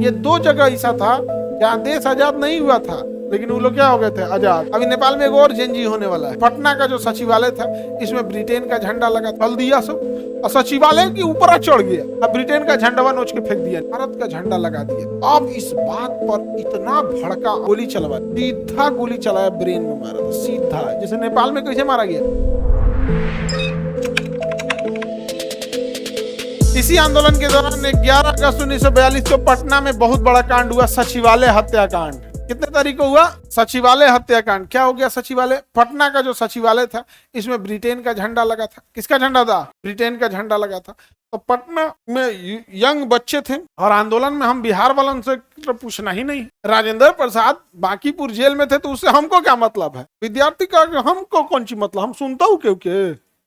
ये दो जगह ऐसा था जहाँ देश आजाद नहीं हुआ था, लेकिन वो लोग क्या हो गए थे, आजाद। अभी नेपाल में एक और जेएनजी होने वाला है। पटना का जो सचिवालय था, इसमें ब्रिटेन का झंडा लगा, तल दिया सब, और सचिवालय के ऊपर चढ़ गया। अब ब्रिटेन का झंडा नोच के फेंक दिया, भारत का झंडा लगा दिया। अब इस बात पर इतना भड़का, गोली चलवा, सीधा गोली चलाया, ब्रेन में मारा था सीधा, जैसे नेपाल में कैसे मारा गया। इसी आंदोलन के दौरान 11 अगस्त 1942 को पटना में बहुत बड़ा कांड हुआ, सचिवालय हत्याकांड। कितने तारीख को हुआ? सचिवालय हत्याकांड। क्या हो गया? सचिवालय, पटना का जो सचिवालय था, इसमें ब्रिटेन का झंडा लगा था। किसका झंडा था? ब्रिटेन का झंडा लगा था। तो पटना में यंग बच्चे थे, और आंदोलन में हम बिहार वालों से तो पूछना ही नहीं। राजेंद्र प्रसाद बांकीपुर जेल में थे, तो उससे हमको क्या मतलब है? विद्यार्थी का हमको कौन सी मतलब? हम सुनता हूँ क्योंकि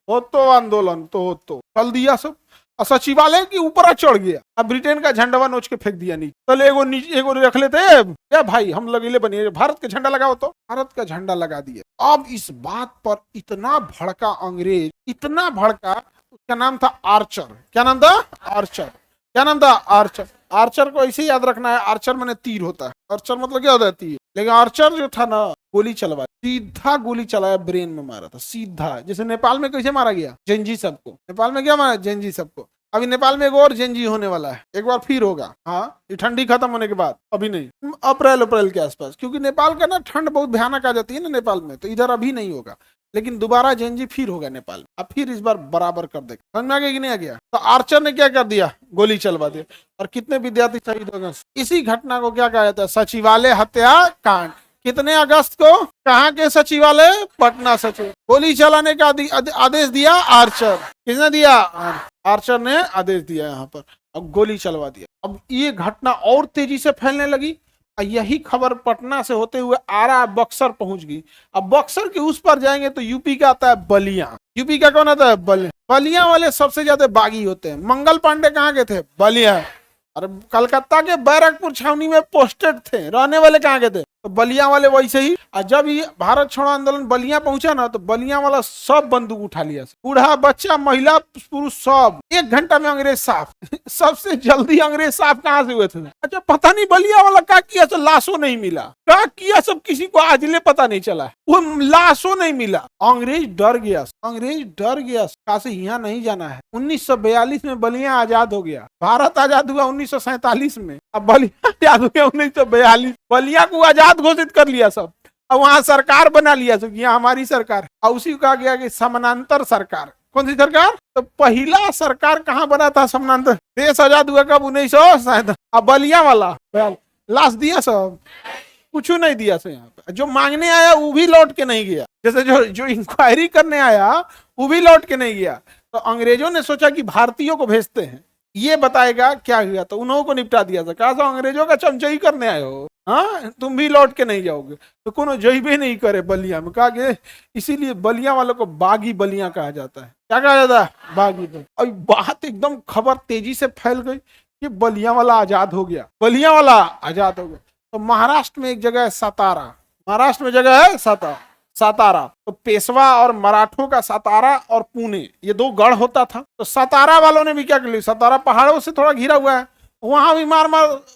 हो तो आंदोलन तो चल दिया सब, और सचिवालय के ऊपर चढ़ गया। अब ब्रिटेन का झंडा नोच के फेंक दिया नीचे। चल एगो रख लेते क्या भाई, हम लगेले बनिए, भारत का झंडा लगाओ, तो भारत का झंडा लगा दिया। अब इस बात पर इतना भड़का अंग्रेज, इतना भड़का, उसका नाम था आर्चर। क्या नाम था? आर्चर। क्या नाम था? आर्चर। आर्चर को ऐसे याद रखना है, आर्चर माने तीर होता है। आर्चर मतलब क्या होता है? तीर। लेकिन आर्चर जो था ना, गोली चलवा, सीधा गोली चलाया, ब्रेन में मारा था सीधा, जैसे नेपाल में कैसे मारा गया जेएनजी सबको। नेपाल में क्या मारा? जेएनजी सबको। अभी नेपाल में एक और जेएनजी होने वाला है, एक बार फिर होगा। हाँ, ये ठंडी खत्म होने के बाद, अभी नहीं, अप्रैल के आसपास, क्योंकि नेपाल का ना ठंड बहुत भयानक आ जाती है ना नेपाल में, तो इधर अभी नहीं होगा, लेकिन दोबारा जेएनजी फिर होगा नेपाल में। अब फिर इस बार बराबर कर देगा। समझ में आ गया कि नहीं आ गया? तो आर्चर ने क्या कर दिया? गोली चलवा दिया, और कितने विद्यार्थी शहीद हो गए। इसी घटना को क्या कहा जाता है? सचिवालय हत्याकांड। कितने अगस्त को? कहाँ के सचिवालय? पटना सचिव। गोली चलाने का आदेश दिया आर्चर। किसने दिया? आर्चर ने आदेश दिया यहाँ पर, अब गोली चलवा दिया। अब ये घटना और तेजी से फैलने लगी, यही खबर पटना से होते हुए आरा बक्सर पहुंच गई। अब बक्सर के उस पर जाएंगे तो यूपी का आता है बलिया। यूपी का कौन आता है? बलिया। बलिया वाले सबसे ज्यादा बागी होते हैं। मंगल पांडे कहाँ के थे? बलिया। और कलकत्ता के बैरकपुर छावनी में पोस्टेड थे, रहने वाले कहाँ के थे? तो बलिया वाले वैसे ही। और जब ये भारत छोड़ो आंदोलन बलिया पहुंचा ना, तो बलिया वाला सब बंदूक उठा लिया, बूढ़ा बच्चा महिला पुरुष सब। 1 घंटा में अंग्रेज साफ। सबसे जल्दी अंग्रेज साफ कहाँ से हुए थे? अच्छा, पता नहीं बलिया वाला क्या किया, तो लाशों नहीं मिला। क्या किया सब, किसी को आजले पता नहीं चला, वो लाशों नहीं मिला। अंग्रेज डर गया, अंग्रेज डर गया, कहा से यहाँ नहीं जाना है। 1942 में बलिया आजाद हो गया। भारत आजाद हुआ 1947 में, अब बलिया आजाद हो गया 1942। बलिया को आजाद घोषित कर लिया सब, अब वहां सरकार बना लिया सब, यहाँ हमारी सरकार। और उसी को कहा गया कि समानांतर सरकार। कौन सी सरकार? तो पहला सरकार कहाँ बना था? समानांतर। देश आजाद हुआ कब? 1960। अब बलिया वाला लाश दिया सब, कुछ नहीं दिया सब। यहाँ पे जो मांगने आया वो भी लौट के नहीं गया, जैसे जो इंक्वायरी करने आया वो भी लौट के नहीं गया। तो अंग्रेजों ने सोचा कि भारतीयों को भेजते हैं, ये बताएगा क्या हुआ, तो उन्होंने को निपटा दिया था। कहा था अंग्रेजों का चमचाई करने आए हो, हाँ, तुम भी लौट के नहीं जाओगे। तो कोनो जइबे नहीं करे बलिया में। कहा कि इसीलिए बलिया वालों को बागी बलिया कहा जाता है। क्या कहा जाता है? बागी बलिया। और बात एकदम खबर तेजी से फैल गई कि बलिया वाला आजाद हो गया, बलिया वाला आजाद हो गया। तो महाराष्ट्र में एक जगह है सातारा, महाराष्ट्र में जगह है सातारा। तो पेशवा और मराठों का सातारा और पुणे, ये 2 गढ़ होता था। तो सातारा वालों ने भी क्या कर लिया? सातारा पहाड़ों से थोड़ा घिरा हुआ है, वहां भी मार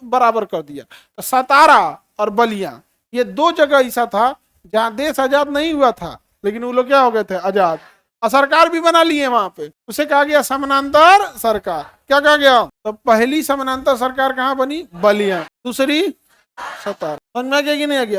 बराबर कर दिया। तो सातारा और बलिया, ये 2 जगह ऐसा था जहां देश आजाद नहीं हुआ था, लेकिन वो लोग क्या हो गए थे? आजाद। और सरकार भी बना ली है वहां पे। उसे कहा गया समानांतर सरकार। क्या कहा गया? तो पहली समानांतर सरकार कहाँ बनी? बलिया। दूसरी सातारा। समझ में आ गया कि नहीं आ गया?